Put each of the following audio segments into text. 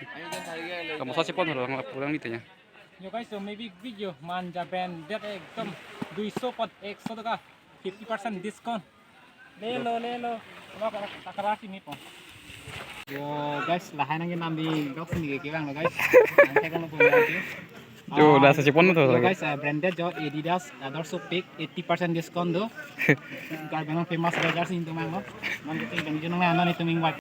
Kamu saja pun orang pulang itu ya. Yo guys, so maybe video manja branded ekdom 200 pot 100 taka 50% discount. Le lo. Apa takarasi ni po. Yo guys, lahat ng ginambi box ni kikilang lo guys. Nanti ko po natin. Jo, dah saja pun tu. Yo guys, branded jo Adidas Adorso Peak 80% discount do. Garbeng famous burger sin tumang mo. Nanti ting junong na ano ni tuming white.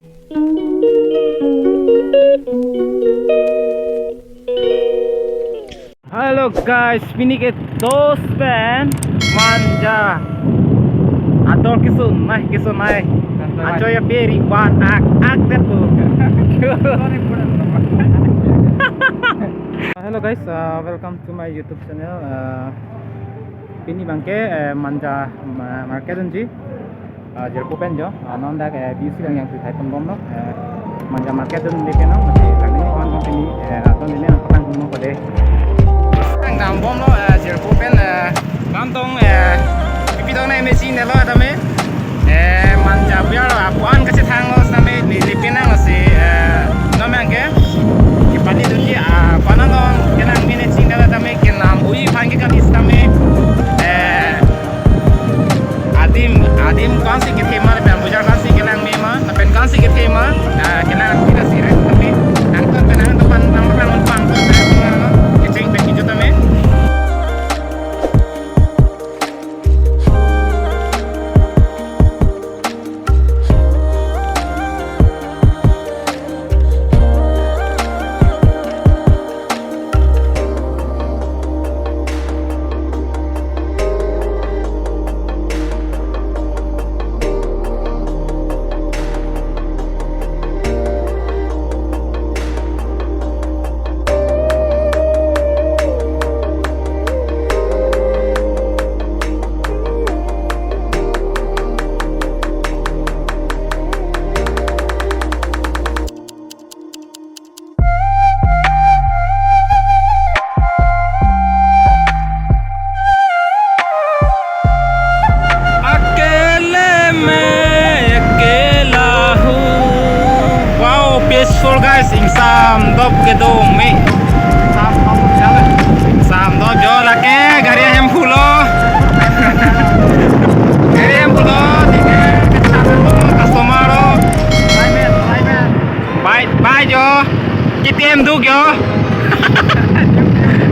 Halo guys, ini ke dos pen manja. Ador kisun mai. Acho ya peri one ak tetu. Hello guys, welcome to my YouTube channel. Ini bangke manja market unji. Jerko pen jo, nonda ke BC yang kita pembom no. Manja market unji ke no, masih lagi ni one company atau ini nak tang mo pada. Tang dam bom lo, jerko pen kantong pipitong na mesin lo adame. Manja biar apuan kasih thang lo sampai lipin ang si nomang ke. Kipati tunji panan dong kenang managing kala tame kenang ui pangi kan istame adim kansi ke tema dan bujar kansi kenang mema tapi kansi ke tema kenang kita siret tapi angkon kenang depan nampak numpang tu kecing beki juta me. Peaceful guys, insam dop gedung mi. Insam dop jo lake gari hem pulo. Gari hem pulo, tiga customer lo. Bye jo. KTM duk jo.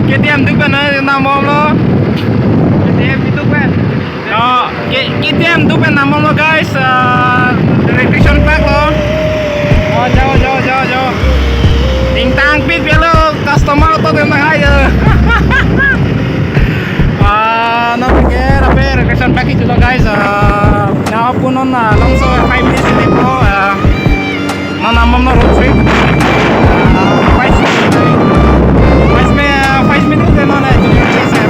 KTM duk kan namom lo. KTM itu kan. Oh, KTM duk kan namom lo guys. Restriction pack lo. Oh, jauh. Tintang pit pelo customer to tentang aja. Nanti ke requisition package lo guys. Now pun on langsung 5 minutes ini po. Namam no road trip. 5 minutes de mana jadi saya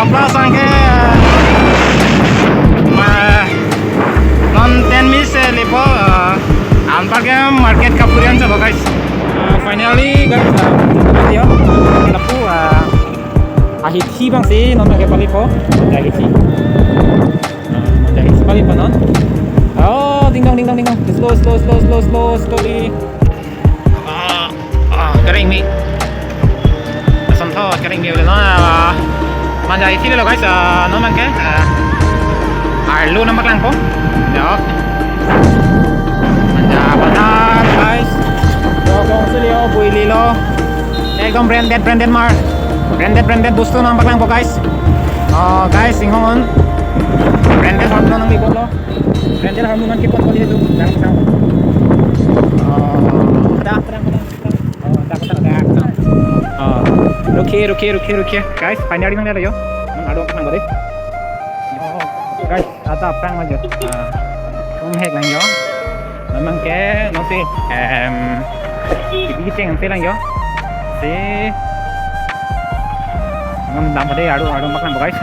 plus angke non 10 minutes lepo antarke market kapurian chalo guys. Finally guys yo lapu ahiti bang si non ke pali po ahiti pali pa non. Oh ding dong slowly kering mi santo kering mi udah no manja ahiti lo guys non mangke lu nampak lang po. Yo. Manja banan guys. Dogong sulio buili lo. Ekdom branded mar. Branded busto nampak lang po guys. Oh guys, singhon. Branded harmo nang libot lo. Branded harmo nang kipot ko dito. Lang. Terang. Oh, dapat. Oh. Ruki. Guys, finally nang lalo yo. Nang ado ka nang balik. Guys, आता prank maju. Hek lang yo. Memang ke nanti kita yang lang yo. Si ngam dam pada adu makan guys.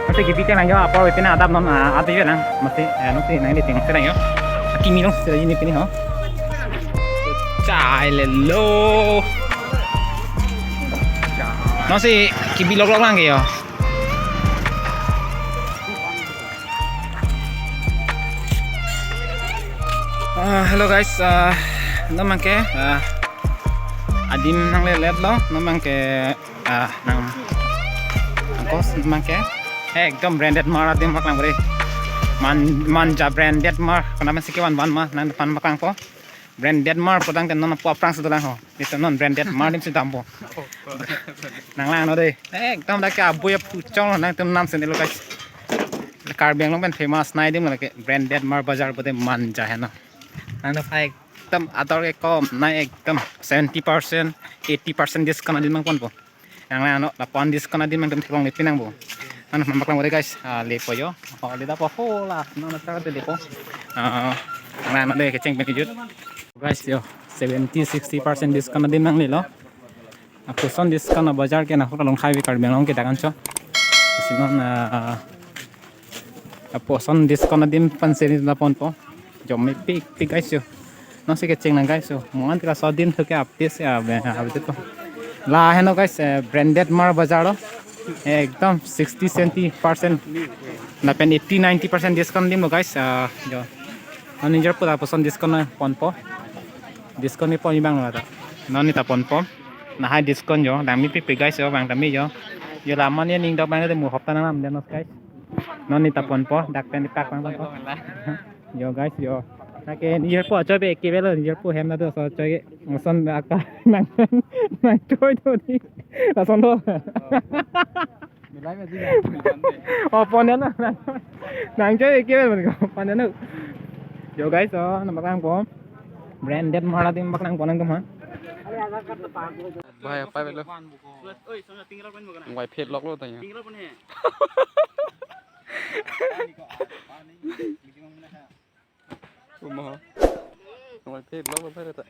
Nanti kita lang yo apa wepina adab non adu yo lang. Masih nanti nang ini tengok lang yo. Kimi no sila ini pini ho. Chai lelo. Nanti kibi log lang ke yo. Hello guys, naman ke adim nang let lo naman ke nang angkos naman ke ekdom branded mar adim maklang bre manja branded mar kana masih kewan ban ma nang depan maklang po branded mar podang kan non po prang sedolang ho itu non branded mar dim sidam po nang lang no deh ekdom dak abu ya pucong nang tem nam sen lo guys Karbi ang ben famous na dim lagi branded mar bazar bote manja hai na nang phai ekdam ador ke kom na ekdam 70% 80% discount din mang pon po yang ano la pon discount din mang tem thilong lepinang bo ano mamaklang bote guys lepo yo le da po hola no na ta de lepo ang ano de kecheng ben kijut guys yo 70-60% discount din mang lilo puson discount na bazar ke na long khai karbi ang ke dagan cho sinon puson discount din pansin na pon po जो मैं pick guys yo no sé qué chingan guys yo mohon tira so din thuke update ya abte to la heno guys branded mar bazar ekdam 60-70% na pen 80-90% discount din mo guys jo ani jar pura puson discount pon po discount ni po ibang la no ni ta pon po na high discount yo dami pick guys yo bang dami yo laman ya ning dok bang de mu hopta nam den guys no ni ta pon po dak pen pak bang po yo guys yo nake nier po chobe kebelo nier po hem na do so choge moson aka nang choi do ni la son do milai me diga ponen na nang choi kebelo ni ponen na yo guys na makang po branded mala dim makang ponen kum ha Bahaya apa lo? Wai pet lock lo tanya. Rumah. Wai pet lock apa itu?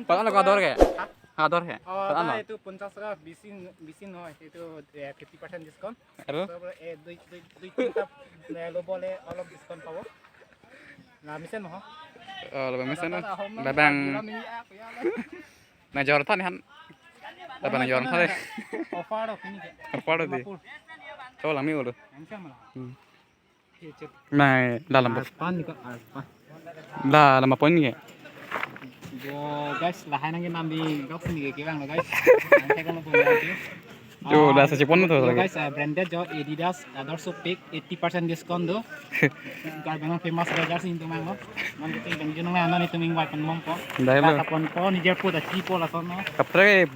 Pakai lo kador ke? Kador ke? Oh, itu 50 ka bisin hoy itu 50% diskon. Ero? Dui tinta lo boleh all of diskon pawo. Na misen mo ho? Lebih misalnya, babang na jor than han, babang jor than deh. Offer deh. Coba lami ulo. Nah, dalam dalam apa ini? Yo guys, lahan ang ginambi gawin ni kibang lo guys. Nanti kan lo punya itu. Yo, dah sejepon tu lagi. Guys, branded jo Adidas, also pick 80% discount do. Karbangan famous bazar sih itu mang lo. Man kita ingin junung na ano nito ming wipe mong po. Dahil lo. Tapon po ni Jerpo da chipo la sono. Kapre,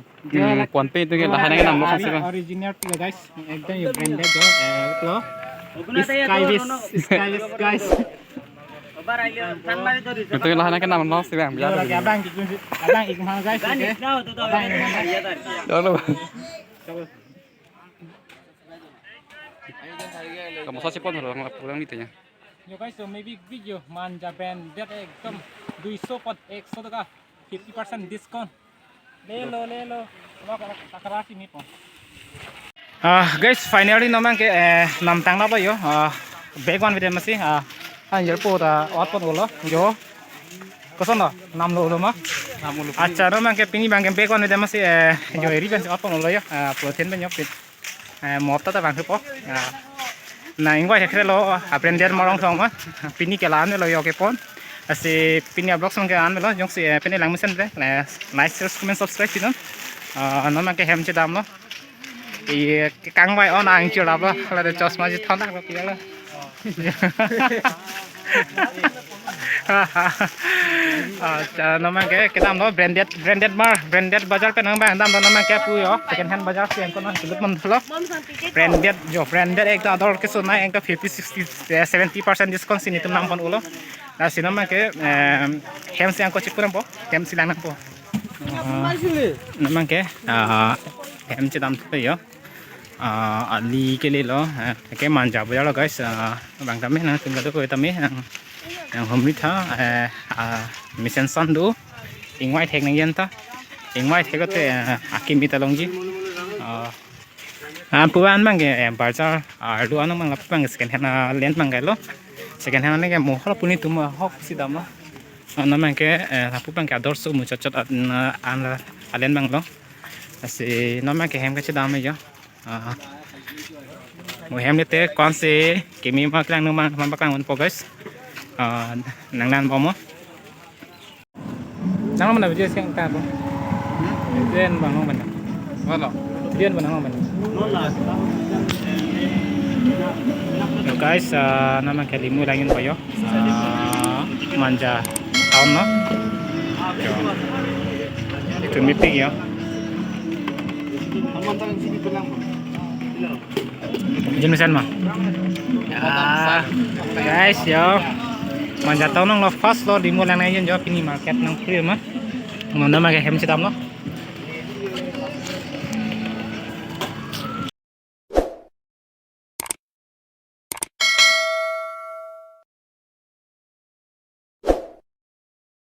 kuan pe itu ke lahan ang ginambo kasi ba. Original tiga guys. Ekdam yung branded jo. Ito. Skywis guys. Itu yang lahan ang ginambo no sih bang. Lagi abang ikut mana guys? Dolo. Kamu saja pun orang pulang itu ya. Yo guys, so maybe video manja branded ekdam 200 pot 100 taka 50% discount. Lelo. Takarasi ni po. Guys, finally naman ke namtang na ba yo? Bag one video masih anjir po ta what ulo yo. Kosan na nam lo ma. Acha naman ke pini bang bag one video masih yo review what ulo yo. Protein banyak pit. Mop ta bang po. Na ingwa hekre lo branded marong thong ma pini ke lan lo yo ke pon asi pini blog song ke an lo jong si pini lang mesen bre like share comment subscribe tin no ma ke hem che dam lo i kang wai on ang chu la lo la de chosma ji thon lo pi lo no ma ke dam lo branded bazar pe nang bang dam lo no ma ke pu yo second hand bazar se ko no kilut mon lo branded ek ador ke so na ek 50-60-70% discount sini tu nam pon ulo na sino ma ke hem se angko chikuram po hem silang po naman ke hem che dam pe yo ali ke le lo ke manja bazar lo guys bang tami na tinggal ko tami yang homri tha mission sandu ingwai thek nang yen ta ingwai thek te akimi talongji puan mang ke bazar ardu anong mang lapang second hand lens mang lo second hand ke mo hol puni tum hok sidam lo naman ke lapu pang ke ador su mu chot an alen mang lo asi naman ke hem ke chidam yo hem đi té con xe cái mi mà klang nung mang bakang un focus nang nan bomo nang mana video siang ta bo den bang ngom mana Wala. den bang ngom mana Yo guys nama kalimu langin pa yo manja tahun no itu meeting yo Jemisan mah guys yo manja tahun nong lo fast lo di mulang na yun yo pini market nong free mah nama kayak hem sitam lo